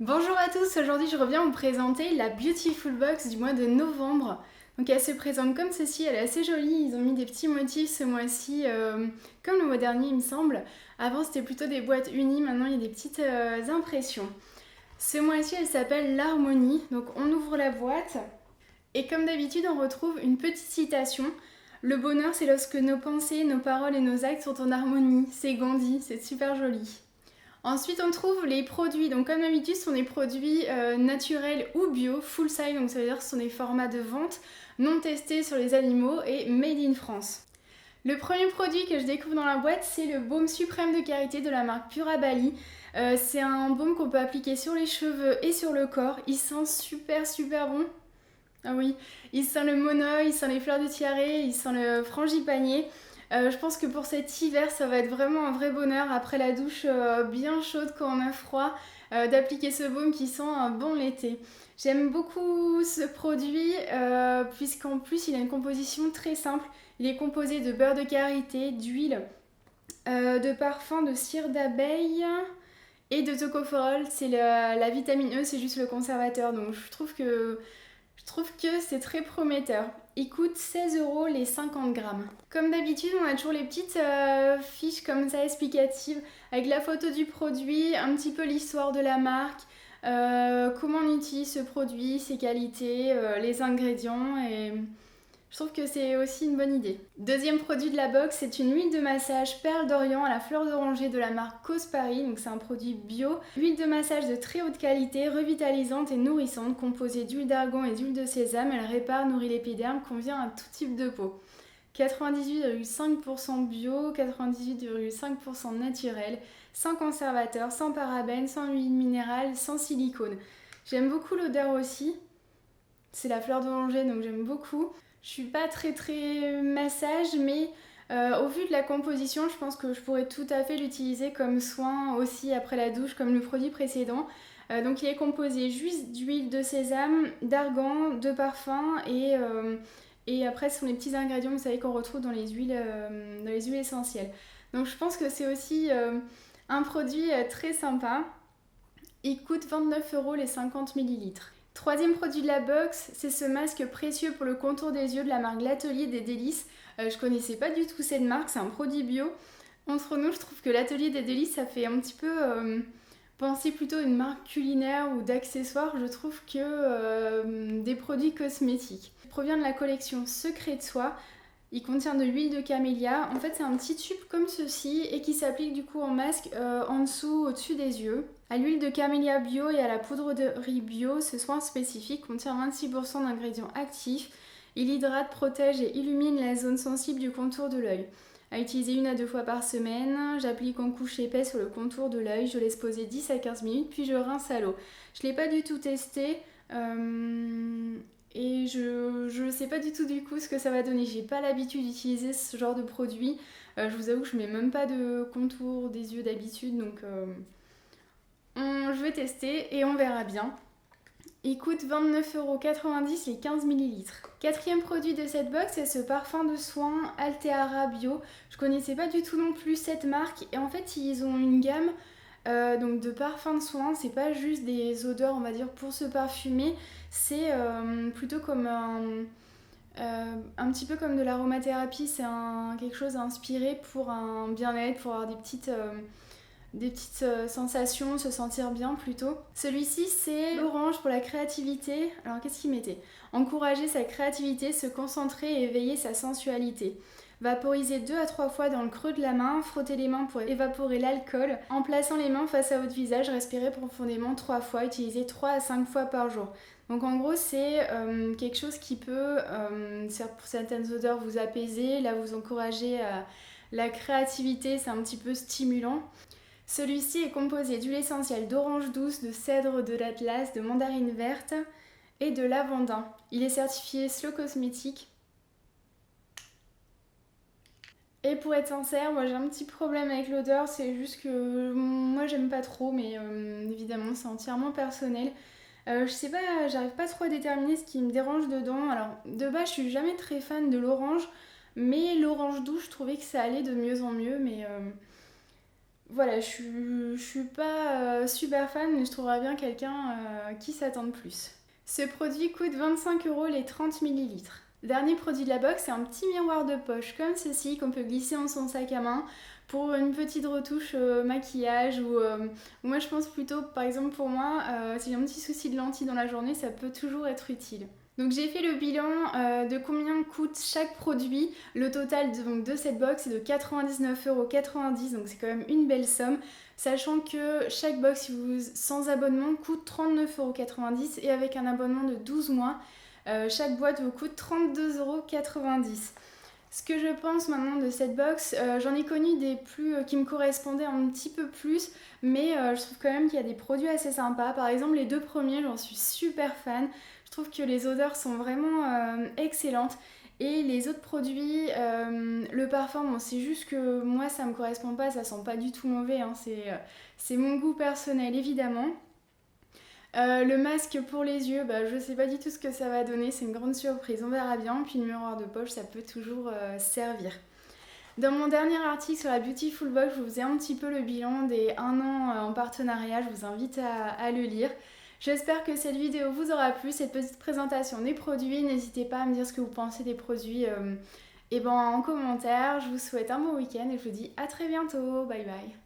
Bonjour à tous, aujourd'hui je reviens vous présenter la Beautiful Box du mois de novembre. Donc elle se présente comme ceci, elle est assez jolie, ils ont mis des petits motifs ce mois-ci, comme le mois dernier il me semble. Avant c'était plutôt des boîtes unies, maintenant il y a des petites impressions. Ce mois-ci elle s'appelle l'Harmonie, donc on ouvre la boîte et comme d'habitude on retrouve une petite citation. Le bonheur c'est lorsque nos pensées, nos paroles et nos actes sont en harmonie, c'est Gandhi, c'est super joli. Ensuite, on trouve les produits. Donc, comme d'habitude, ce sont des produits naturels ou bio, full size. Donc, ça veut dire que ce sont des formats de vente non testés sur les animaux et made in France. Le premier produit que je découvre dans la boîte, c'est le baume suprême de karité de la marque Pura Bali. C'est un baume qu'on peut appliquer sur les cheveux et sur le corps. Il sent super bon. Ah oui, il sent le monoeil, il sent les fleurs de tiare, il sent le frangipanier. Je pense que pour cet hiver, ça va être vraiment un vrai bonheur après la douche bien chaude quand on a froid, d'appliquer ce baume qui sent un bon l'été. J'aime beaucoup ce produit puisqu'en plus il a une composition très simple. Il est composé de beurre de karité, d'huile, de parfum, de cire d'abeille et de tocopherol. C'est la vitamine E, c'est juste le conservateur. Donc je trouve que c'est très prometteur. Il coûte 16 € les 50 grammes. Comme d'habitude, on a toujours les petites fiches comme ça explicatives avec la photo du produit, un petit peu l'histoire de la marque, comment on utilise ce produit, ses qualités, les ingrédients et je trouve que c'est aussi une bonne idée. Deuxième produit de la box, c'est une huile de massage perle d'Orient à la fleur d'oranger de la marque Cause Paris, donc c'est un produit bio. Huile de massage de très haute qualité, revitalisante et nourrissante, composée d'huile d'argan et d'huile de sésame. Elle répare, nourrit l'épiderme, convient à tout type de peau. 98,5% bio, 98,5% naturel, sans conservateur, sans parabènes, sans huile minérale, sans silicone. J'aime beaucoup l'odeur aussi. C'est la fleur d'oranger, donc j'aime beaucoup. Je suis pas très massage, mais au vu de la composition, je pense que je pourrais tout à fait l'utiliser comme soin aussi après la douche, comme le produit précédent. Donc il est composé juste d'huile de sésame, d'argan, de parfum et après ce sont les petits ingrédients, vous savez, qu'on retrouve dans les huiles essentielles. Donc je pense que c'est aussi un produit très sympa. Il coûte 29 € les 50 millilitres. Troisième produit de la box, c'est ce masque précieux pour le contour des yeux de la marque L'Atelier des Délices. Je connaissais pas du tout cette marque, c'est un produit bio. Entre nous, je trouve que L'Atelier des Délices, ça fait un petit peu penser plutôt à une marque culinaire ou d'accessoires. Je trouve que des produits cosmétiques. Il provient de la collection Secret de Soi. Il contient de l'huile de camélia. En fait, c'est un petit tube comme ceci et qui s'applique du coup en masque en dessous, au-dessus des yeux. À l'huile de camélia bio et à la poudre de riz bio, ce soin spécifique contient 26% d'ingrédients actifs. Il hydrate, protège et illumine la zone sensible du contour de l'œil. À utiliser 1 à 2 fois par semaine, j'applique en couche épais sur le contour de l'œil, je laisse poser 10 à 15 minutes puis je rince à l'eau. Je ne l'ai pas du tout testé. Et je ne sais pas du tout du coup ce que ça va donner. J'ai pas l'habitude d'utiliser ce genre de produit. Je vous avoue que je mets même pas de contour des yeux d'habitude, donc je vais tester et on verra bien. Il coûte 29,90 € les 15 millilitres. Quatrième produit de cette box, c'est ce parfum de soin Alteara Bio. Je connaissais pas du tout non plus cette marque et en fait ils ont une gamme donc de parfums de soins. C'est pas juste des odeurs on va dire pour se parfumer, c'est plutôt comme un petit peu comme de l'aromathérapie. C'est quelque chose inspiré pour un bien-être, pour avoir des petites sensations, se sentir bien plutôt. Celui-ci, c'est l'orange pour la créativité. Alors, qu'est-ce qu'il mettait? Encourager sa créativité, se concentrer et éveiller sa sensualité. Vaporiser 2 à 3 fois dans le creux de la main, frotter les mains pour évaporer l'alcool. En plaçant les mains face à votre visage, respirez profondément 3 fois, utilisez 3 à 5 fois par jour. Donc en gros, c'est quelque chose qui peut, pour certaines odeurs, vous apaiser, là vous encourager à la créativité, c'est un petit peu stimulant. Celui-ci est composé d'huile essentielle d'orange douce, de cèdre de l'Atlas, de mandarine verte et de lavandin. Il est certifié Slow Cosmétique. Et pour être sincère, moi j'ai un petit problème avec l'odeur, c'est juste que moi j'aime pas trop, mais évidemment c'est entièrement personnel. Je sais pas, j'arrive pas trop à déterminer ce qui me dérange dedans. Alors de base je suis jamais très fan de l'orange, mais l'orange douce je trouvais que ça allait de mieux en mieux, mais voilà, je suis pas super fan, mais je trouverais bien quelqu'un qui s'attende plus. Ce produit coûte 25 euros les 30 millilitres. Dernier produit de la box, c'est un petit miroir de poche comme ceci qu'on peut glisser en son sac à main pour une petite retouche maquillage ou moi je pense plutôt par exemple pour moi si j'ai un petit souci de lentilles dans la journée ça peut toujours être utile. Donc j'ai fait le bilan de combien coûte chaque produit. Le total de cette box est de 99,90 €, donc c'est quand même une belle somme. Sachant que chaque box sans abonnement coûte 39,90 € et avec un abonnement de 12 mois, chaque boîte vous coûte 32,90 €. Ce que je pense maintenant de cette box, j'en ai connu des plus qui me correspondaient un petit peu plus, mais je trouve quand même qu'il y a des produits assez sympas. Par exemple, les deux premiers, j'en suis super fan. Je trouve que les odeurs sont vraiment excellentes. Et les autres produits, le parfum, bon, c'est juste que moi ça me correspond pas, ça sent pas du tout mauvais, hein, c'est mon goût personnel évidemment. Le masque pour les yeux, bah, je sais pas du tout ce que ça va donner, c'est une grande surprise, on verra bien. Puis le miroir de poche, ça peut toujours servir. Dans mon dernier article sur la Beautiful Box, je vous ai un petit peu le bilan des 1 an en partenariat, je vous invite à le lire. J'espère que cette vidéo vous aura plu, cette petite présentation des produits. N'hésitez pas à me dire ce que vous pensez des produits en commentaire. Je vous souhaite un bon week-end et je vous dis à très bientôt. Bye bye.